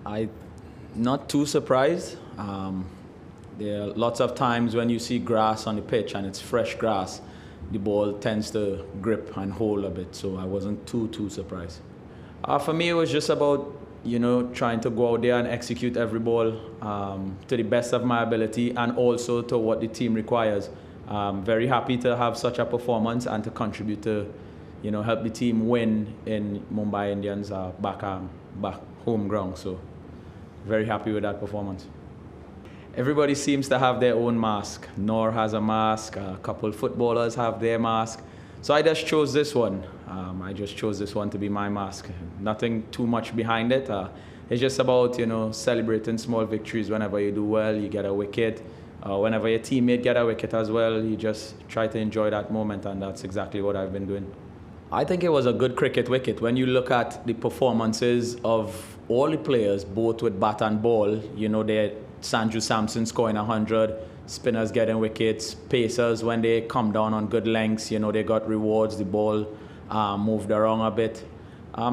I not too surprised. There are lots of times when you see grass on the pitch and it's fresh grass, the ball tends to grip and hold a bit. So I wasn't too surprised. For me, it was just about trying to go out there and execute every ball to the best of my ability and also to what the team requires. Very happy to have such a performance and to contribute to help the team win in Mumbai Indians back home ground. So very happy with that performance. Everybody seems to have their own mask. Noor has a mask, a couple footballers have their mask. So I just chose this one. I just chose this one to be my mask. Nothing too much behind it. It's just about celebrating small victories. Whenever you do well, you get a wicket. Whenever your teammate get a wicket as well, you just try to enjoy that moment, and that's exactly what I've been doing. I think it was a good cricket wicket. When you look at the performances of all the players, both with bat and ball, they're Sanju Samson scoring 100, spinners getting wickets, pacers when they come down on good lengths, they got rewards, the ball moved around a bit.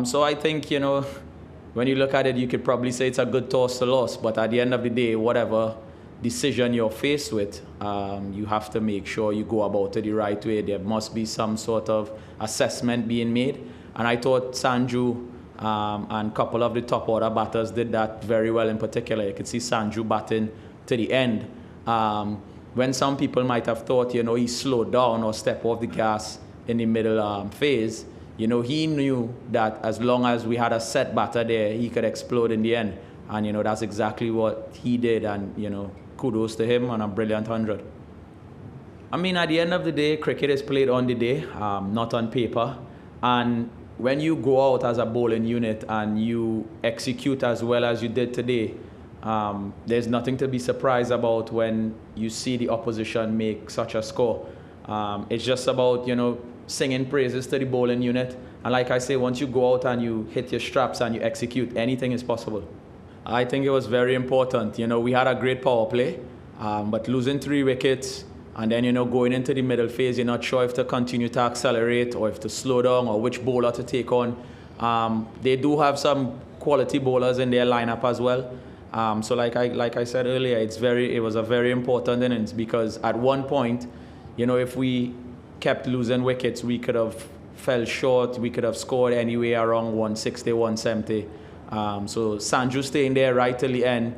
So I think, when you look at it, you could probably say it's a good toss to loss, but at the end of the day, whatever decision you're faced with, you have to make sure you go about it the right way. There must be some sort of assessment being made. And I thought Sanju and a couple of the top order batters did that very well in particular. You could see Sanju batting to the end. When some people might have thought, he slowed down or stepped off the gas in the middle phase, he knew that as long as we had a set batter there, he could explode in the end. And, that's exactly what he did. And, kudos to him on a brilliant 100. I mean, at the end of the day, cricket is played on the day, not on paper. And when you go out as a bowling unit and you execute as well as you did today, there's nothing to be surprised about when you see the opposition make such a score. It's just about, singing praises to the bowling unit. And like I say, once you go out and you hit your straps and you execute, anything is possible. I think it was very important. We had a great power play, but losing 3 wickets and then, going into the middle phase, you're not sure if to continue to accelerate or if to slow down or which bowler to take on. They do have some quality bowlers in their lineup as well. So like I said earlier, it was a very important innings because at one point, if we kept losing wickets, we could have fell short. We could have scored anywhere around 160, 170. So Sanju staying there right till the end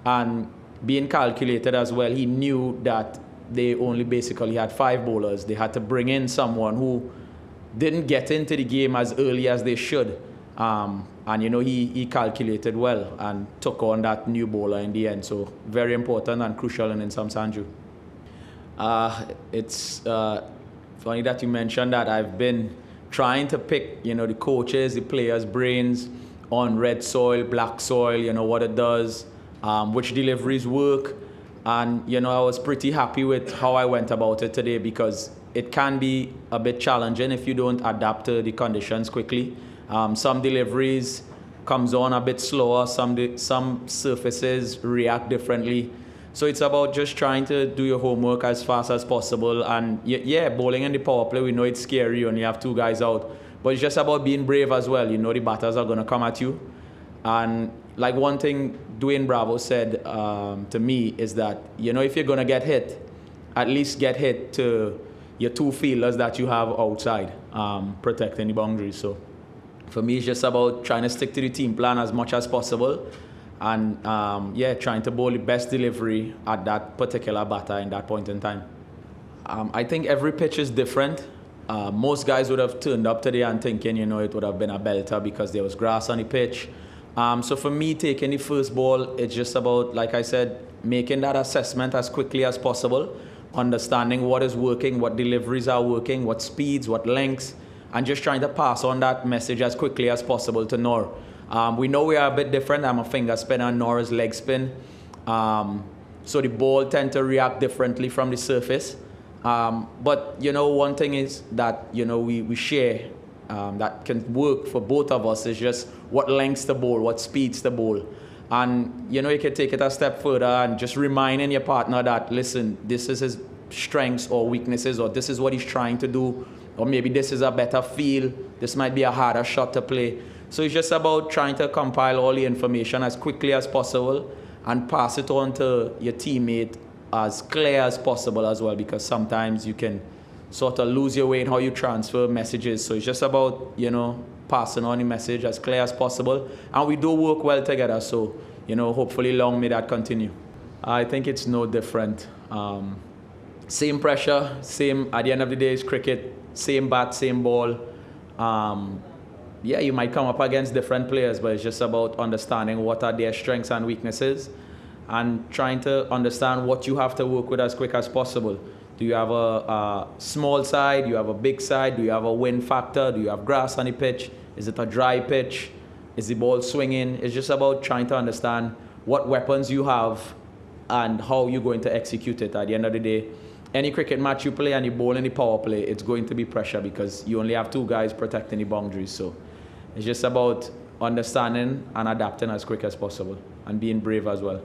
and being calculated as well. He knew that they only basically had 5 bowlers. They had to bring in someone who didn't get into the game as early as they should. And he calculated well and took on that new bowler in the end. So very important and crucial in some Sanju. It's funny that you mentioned that. I've been trying to pick, the coaches, the players' brains on red soil, black soil, what it does, which deliveries work. And, I was pretty happy with how I went about it today because it can be a bit challenging if you don't adapt to the conditions quickly. Some deliveries comes on a bit slower, some surfaces react differently. So it's about just trying to do your homework as fast as possible. And yeah, bowling in the power play, we know it's scary, you only have 2 guys out. But it's just about being brave as well. The batters are going to come at you. And like one thing Dwayne Bravo said to me is that, if you're going to get hit, at least get hit to your 2 fielders that you have outside, protecting the boundaries. So for me, it's just about trying to stick to the team plan as much as possible. And trying to bowl the best delivery at that particular batter in that point in time. I think every pitch is different. Most guys would have turned up today and thinking, it would have been a belter because there was grass on the pitch. So for me, taking the first ball, it's just about, like I said, making that assessment as quickly as possible, understanding what is working, what deliveries are working, what speeds, what lengths, and just trying to pass on that message as quickly as possible to Noor. We know we are a bit different. I'm a finger spinner, Noor is leg spin. So the ball tend to react differently from the surface. But, one thing is that, we share that can work for both of us is just what lengths to bowl, what speeds to bowl. And, you can take it a step further and just reminding your partner that, listen, this is his strengths or weaknesses, or this is what he's trying to do, or maybe this is a better feel, this might be a harder shot to play. So it's just about trying to compile all the information as quickly as possible and pass it on to your teammate as clear as possible as well, because sometimes you can sort of lose your way in how you transfer messages. So it's just about, you know, passing on the message as clear as possible. And we do work well together, so, you know, hopefully long may that continue. I think it's no different. Same pressure, same, at the end of the day, it's cricket, same bat, same ball. Yeah, you might come up against different players, but it's just about understanding what are their strengths and weaknesses and trying to understand what you have to work with as quick as possible. Do you have a small side? Do you have a big side? Do you have a wind factor? Do you have grass on the pitch? Is it a dry pitch? Is the ball swinging? It's just about trying to understand what weapons you have and how you're going to execute it. At the end of the day, any cricket match you play and you bowl in the power play, it's going to be pressure because you only have two guys protecting the boundaries. So it's just about understanding and adapting as quick as possible and being brave as well.